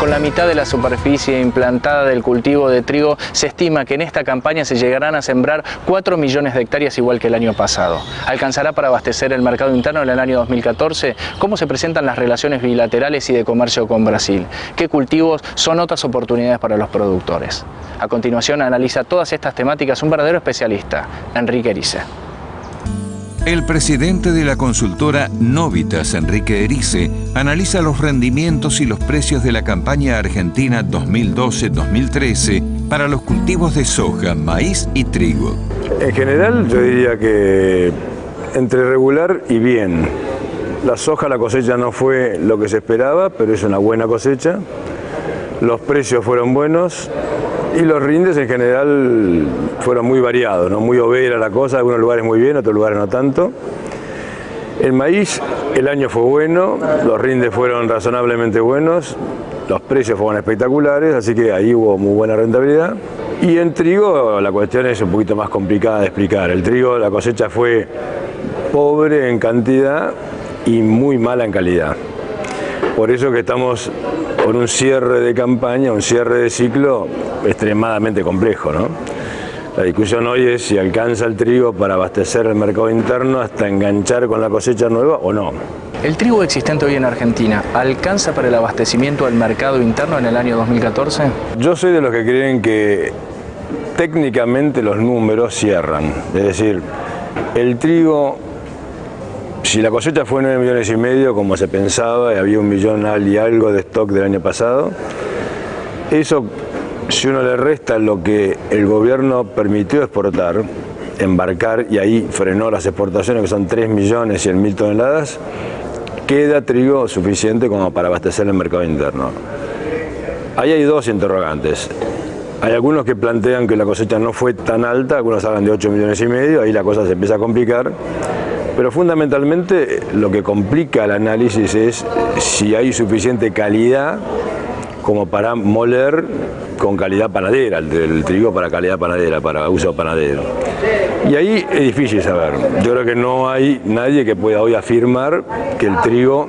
Con la mitad de la superficie implantada del cultivo de trigo, se estima que en esta campaña se llegarán a sembrar 4 millones de hectáreas igual que el año pasado. ¿Alcanzará para abastecer el mercado interno en el año 2014? ¿Cómo se presentan las relaciones bilaterales y de comercio con Brasil? ¿Qué cultivos son otras oportunidades para los productores? A continuación analiza todas estas temáticas un verdadero especialista, Enrique Erice. El presidente de la consultora Novitas, Enrique Erice, analiza los rendimientos y los precios de la campaña argentina 2012-2013 para los cultivos de soja, maíz y trigo. En general, yo diría que entre regular y bien. La soja, la cosecha no fue lo que se esperaba, pero es una buena cosecha. Los precios fueron buenos. Y los rindes en general fueron muy variados, ¿no? Muy overa la cosa, algunos lugares muy bien, otros lugares no tanto. El maíz, el año fue bueno, los rindes fueron razonablemente buenos, los precios fueron espectaculares, así que ahí hubo muy buena rentabilidad. Y en trigo la cuestión es un poquito más complicada de explicar. El trigo, la cosecha fue pobre en cantidad y muy mala en calidad. Por eso que estamos con un cierre de campaña, un cierre de ciclo extremadamente complejo, ¿no? La discusión hoy es si alcanza el trigo para abastecer el mercado interno hasta enganchar con la cosecha nueva o no. ¿El trigo existente hoy en Argentina alcanza para el abastecimiento del mercado interno en el año 2014? Yo soy de los que creen que técnicamente los números cierran. Es decir, el trigo, si la cosecha fue 9,5 millones como se pensaba, y había 1 millón y algo de stock del año pasado, eso, si uno le resta lo que el gobierno permitió exportar, embarcar, y ahí frenó las exportaciones, que son 3.100.000 toneladas, queda trigo suficiente como para abastecer el mercado interno. Ahí hay dos interrogantes. Hay algunos que plantean que la cosecha no fue tan alta, algunos hablan de 8,5 millones, ahí la cosa se empieza a complicar. Pero fundamentalmente lo que complica el análisis es si hay suficiente calidad como para moler con calidad panadera, el trigo para calidad panadera, para uso panadero. Y ahí es difícil saber. Yo creo que no hay nadie que pueda hoy afirmar que el trigo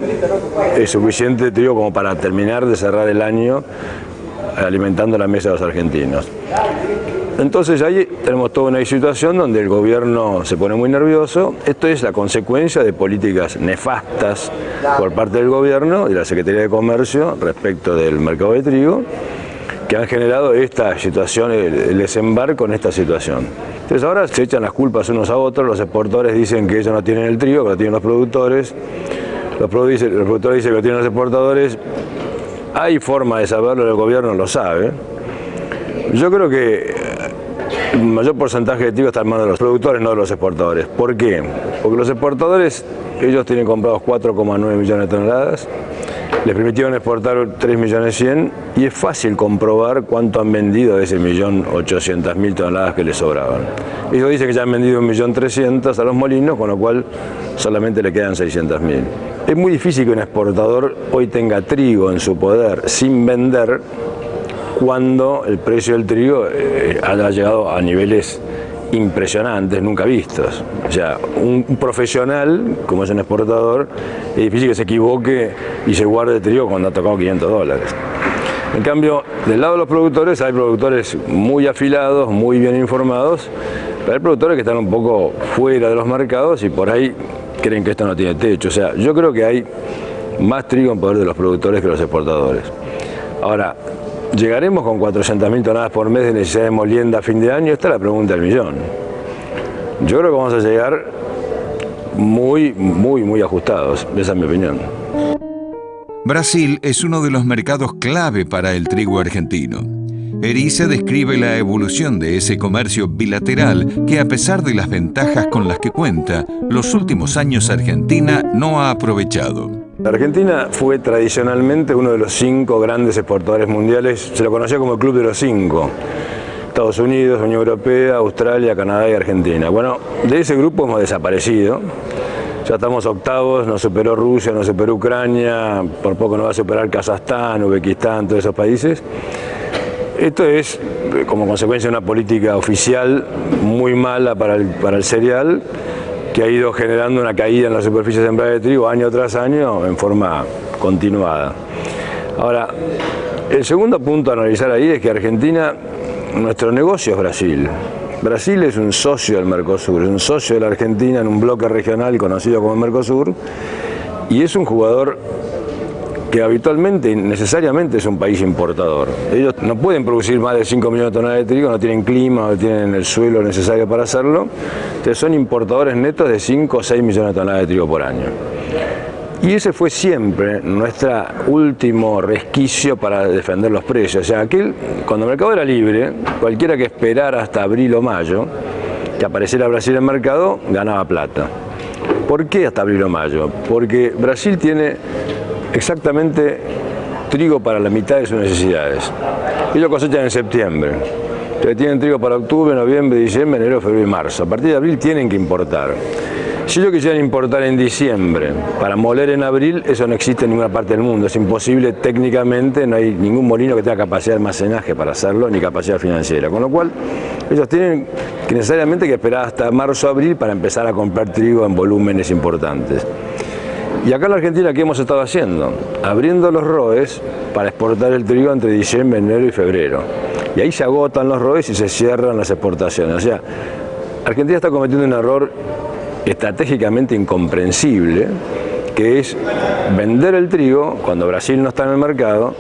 es suficiente trigo como para terminar de cerrar el año alimentando la mesa de los argentinos. Entonces ahí tenemos toda una situación donde el gobierno se pone muy nervioso. Esto es la consecuencia de políticas nefastas por parte del gobierno y la Secretaría de Comercio respecto del mercado de trigo, que han generado esta situación, el desembarco en esta situación. Entonces ahora se echan las culpas unos a otros, los exportadores dicen que ellos no tienen el trigo, que lo tienen los productores, los productores dicen que lo tienen los exportadores. Hay forma de saberlo, el gobierno lo sabe. Yo creo que el mayor porcentaje de trigo está en manos de los productores, no de los exportadores. ¿Por qué? Porque los exportadores, ellos tienen comprados 4,9 millones de toneladas, les permitieron exportar 3.100.000 y es fácil comprobar cuánto han vendido de ese 1.800.000 toneladas que les sobraban. Ellos dicen que ya han vendido 1.300.000 a los molinos, con lo cual solamente le quedan 600.000. Es muy difícil que un exportador hoy tenga trigo en su poder sin vender cuando el precio del trigo haya llegado a niveles impresionantes, nunca vistos. O sea, un profesional, como es un exportador, es difícil que se equivoque y se guarde trigo cuando ha tocado $500. En cambio, del lado de los productores, hay productores muy afilados, muy bien informados, pero hay productores que están un poco fuera de los mercados y por ahí creen que esto no tiene techo. O sea, yo creo que hay más trigo en poder de los productores que los exportadores. Ahora, ¿llegaremos con 400.000 toneladas por mes de necesidad de molienda a fin de año? Esta es la pregunta del millón. Yo creo que vamos a llegar muy ajustados, esa es mi opinión. Brasil es uno de los mercados clave para el trigo argentino. Erice describe la evolución de ese comercio bilateral que, a pesar de las ventajas con las que cuenta, los últimos años Argentina no ha aprovechado. La Argentina fue tradicionalmente uno de los 5 grandes exportadores mundiales, se lo conocía como el Club de los 5. Estados Unidos, Unión Europea, Australia, Canadá y Argentina. Bueno, de ese grupo hemos desaparecido. Ya estamos octavos, nos superó Rusia, nos superó Ucrania, por poco nos va a superar Kazajstán, Uzbekistán, todos esos países. Esto es como consecuencia de una política oficial muy mala para el cereal, que ha ido generando una caída en la superficie sembrada de trigo año tras año en forma continuada. Ahora, el segundo punto a analizar ahí es que Argentina, nuestro negocio es Brasil. Brasil es un socio del Mercosur, es un socio de la Argentina en un bloque regional conocido como el Mercosur, y es un jugador que habitualmente y necesariamente es un país importador. Ellos no pueden producir más de 5 millones de toneladas de trigo, no tienen clima, no tienen el suelo necesario para hacerlo, entonces son importadores netos de 5 o 6 millones de toneladas de trigo por año. Y ese fue siempre nuestro último resquicio para defender los precios. O sea, cuando el mercado era libre, cualquiera que esperara hasta abril o mayo, que apareciera Brasil en el mercado, ganaba plata. ¿Por qué hasta abril o mayo? Porque Brasil tiene exactamente trigo para la mitad de sus necesidades. Ellos cosechan en septiembre. Entonces tienen trigo para octubre, noviembre, diciembre, enero, febrero y marzo. A partir de abril tienen que importar. Si ellos quisieran importar en diciembre para moler en abril, eso no existe en ninguna parte del mundo. Es imposible técnicamente, no hay ningún molino que tenga capacidad de almacenaje para hacerlo, ni capacidad financiera. Con lo cual, ellos tienen que necesariamente que esperar hasta marzo o abril para empezar a comprar trigo en volúmenes importantes. Y acá en la Argentina, ¿qué hemos estado haciendo? Abriendo los ROEs para exportar el trigo entre diciembre, enero y febrero. Y ahí se agotan los ROEs y se cierran las exportaciones. O sea, Argentina está cometiendo un error estratégicamente incomprensible, que es vender el trigo cuando Brasil no está en el mercado,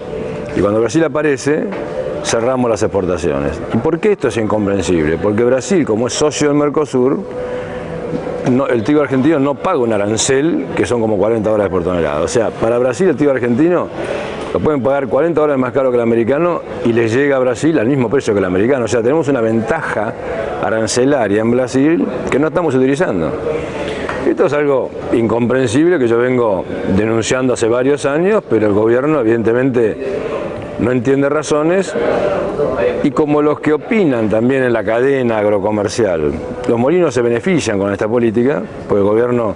y cuando Brasil aparece, cerramos las exportaciones. ¿Y por qué esto es incomprensible? Porque Brasil, como es socio del Mercosur, el trigo argentino no paga un arancel, que son como 40 dólares por tonelada. O sea, para Brasil el trigo argentino lo pueden pagar 40 dólares más caro que el americano y les llega a Brasil al mismo precio que el americano. O sea, tenemos una ventaja arancelaria en Brasil que no estamos utilizando. Esto es algo incomprensible que yo vengo denunciando hace varios años, pero el gobierno evidentemente no entiende razones, y como los que opinan también en la cadena agrocomercial, los molinos se benefician con esta política, porque el gobierno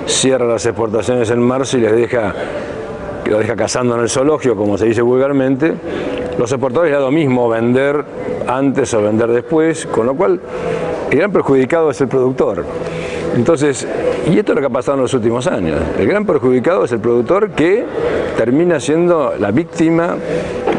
cierra las exportaciones en marzo y los deja cazando en el zoológico, como se dice vulgarmente. Los exportadores es lo mismo vender antes o vender después, con lo cual el gran perjudicado es el productor. Entonces, y esto es lo que ha pasado en los últimos años. El gran perjudicado es el productor, que termina siendo la víctima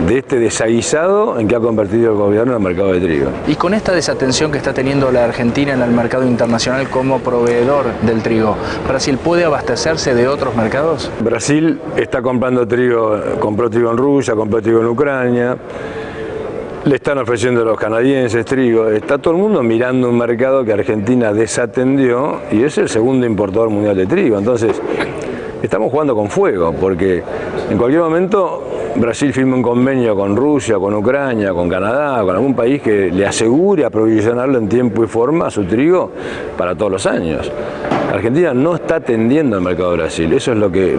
de este desaguisado en que ha convertido el gobierno en el mercado de trigo. Y con esta desatención que está teniendo la Argentina en el mercado internacional como proveedor del trigo, ¿Brasil puede abastecerse de otros mercados? Brasil está comprando trigo, compró trigo en Rusia, compró trigo en Ucrania. Le están ofreciendo a los canadienses trigo. Está todo el mundo mirando un mercado que Argentina desatendió y es el segundo importador mundial de trigo. Entonces, estamos jugando con fuego, porque en cualquier momento Brasil firma un convenio con Rusia, con Ucrania, con Canadá, con algún país que le asegure aprovisionarlo en tiempo y forma a su trigo para todos los años. Argentina no está atendiendo al mercado de Brasil. Eso es lo que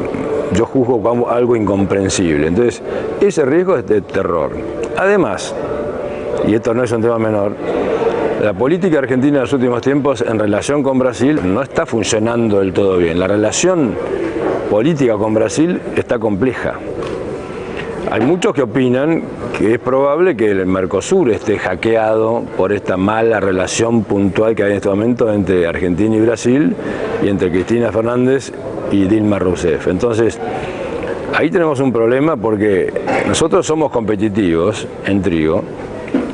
yo juzgo como algo incomprensible. Entonces, ese riesgo es de terror. Además, y esto no es un tema menor, la política argentina en los últimos tiempos en relación con Brasil no está funcionando del todo bien. La relación política con Brasil está compleja. Hay muchos que opinan que es probable que el Mercosur esté hackeado por esta mala relación puntual que hay en este momento entre Argentina y Brasil, y entre Cristina Fernández y Dilma Rousseff. Entonces, ahí tenemos un problema, porque nosotros somos competitivos en trigo.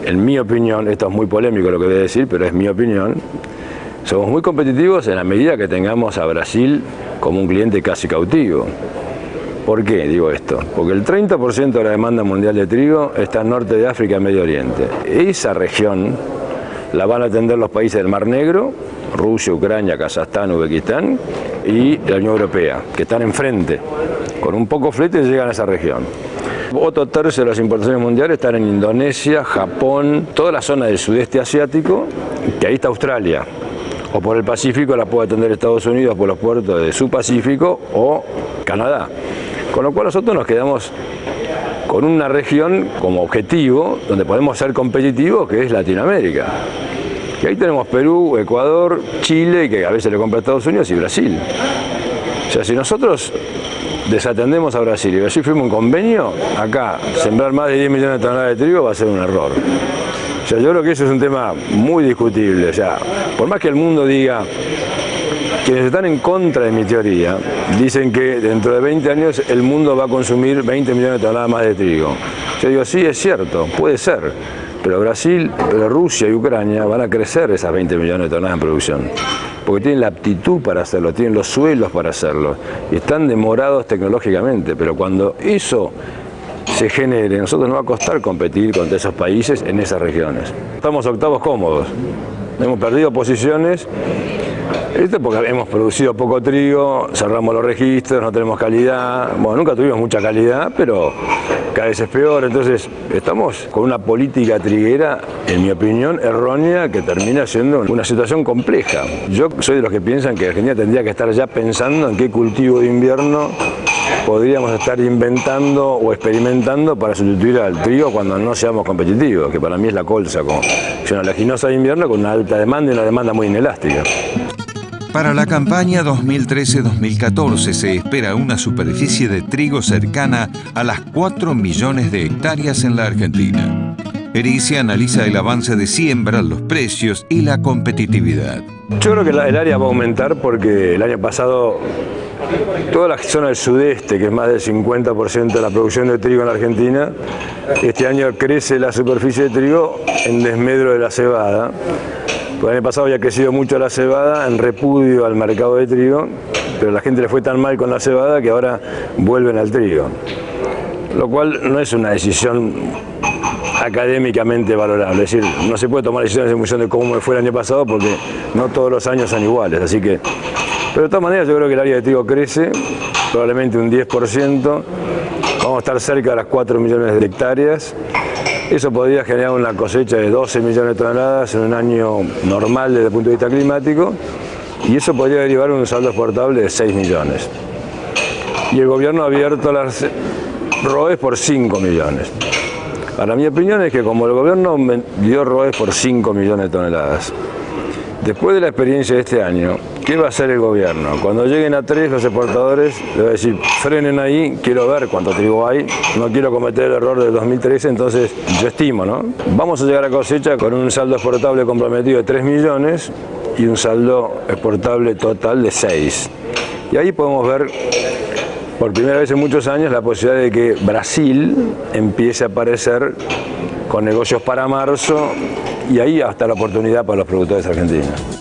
En mi opinión, esto es muy polémico lo que voy a decir, pero es mi opinión, somos muy competitivos en la medida que tengamos a Brasil como un cliente casi cautivo. ¿Por qué digo esto? Porque el 30% de la demanda mundial de trigo está en norte de África y Medio Oriente. Esa región la van a atender los países del Mar Negro, Rusia, Ucrania, Kazajstán, Uzbekistán y la Unión Europea, que están enfrente. Con un poco flete llegan a esa región. Otro tercio de las importaciones mundiales están en Indonesia, Japón, toda la zona del sudeste asiático, que ahí está Australia. O por el Pacífico la puede atender Estados Unidos por los puertos de su Pacífico, o Canadá. Con lo cual nosotros nos quedamos con una región como objetivo donde podemos ser competitivos, que es Latinoamérica. Y ahí tenemos Perú, Ecuador, Chile, que a veces le compra a Estados Unidos, y Brasil. O sea, si nosotros desatendemos a Brasil y Brasil firma un convenio, acá sembrar más de 10 millones de toneladas de trigo va a ser un error. O sea, yo creo que eso es un tema muy discutible. O sea, por más que el mundo diga quienes están en contra de mi teoría dicen que dentro de 20 años el mundo va a consumir 20 millones de toneladas más de trigo. Yo digo, sí, es cierto, puede ser, pero Brasil, pero Rusia y Ucrania van a crecer esas 20 millones de toneladas en producción, porque tienen la aptitud para hacerlo, tienen los suelos para hacerlo, y están demorados tecnológicamente, pero cuando eso se genere, a nosotros nos va a costar competir contra esos países en esas regiones. Estamos octavos cómodos, hemos perdido posiciones. Esto es porque hemos producido poco trigo, cerramos los registros, no tenemos calidad. Bueno, nunca tuvimos mucha calidad, pero cada vez es peor. Entonces, estamos con una política triguera, en mi opinión, errónea, que termina siendo una situación compleja. Yo soy de los que piensan que Argentina tendría que estar ya pensando en qué cultivo de invierno podríamos estar inventando o experimentando para sustituir al trigo cuando no seamos competitivos, que para mí es la colza, como una leginosa de invierno con una alta demanda y una demanda muy inelástica. Para la campaña 2013-2014 se espera una superficie de trigo cercana a las 4 millones de hectáreas en la Argentina. Erice analiza el avance de siembra, los precios y la competitividad. Yo creo que el área va a aumentar porque el año pasado toda la zona del sudeste, que es más del 50% de la producción de trigo en la Argentina, este año crece la superficie de trigo en desmedro de la cebada. El año pasado había crecido mucho la cebada en repudio al mercado de trigo, pero a la gente le fue tan mal con la cebada que ahora vuelven al trigo. Lo cual no es una decisión académicamente valorable, es decir, no se puede tomar decisiones en función de cómo me fue el año pasado porque no todos los años son iguales, así que... Pero de todas maneras yo creo que el área de trigo crece, probablemente un 10%, vamos a estar cerca de las 4 millones de hectáreas. Eso podría generar una cosecha de 12 millones de toneladas en un año normal desde el punto de vista climático, y eso podría derivar en un saldo exportable de 6 millones. Y el gobierno ha abierto las ROEs por 5 millones. Para mi opinión es que como el gobierno dio ROEs por 5 millones de toneladas, después de la experiencia de este año, ¿qué va a hacer el gobierno? Cuando lleguen a 3 los exportadores, le va a decir, frenen ahí, quiero ver cuánto trigo hay, no quiero cometer el error del 2013, entonces yo estimo, ¿no? Vamos a llegar a cosecha con un saldo exportable comprometido de 3 millones y un saldo exportable total de 6. Y ahí podemos ver, por primera vez en muchos años, la posibilidad de que Brasil empiece a aparecer con negocios para marzo, y ahí hasta la oportunidad para los productores argentinos.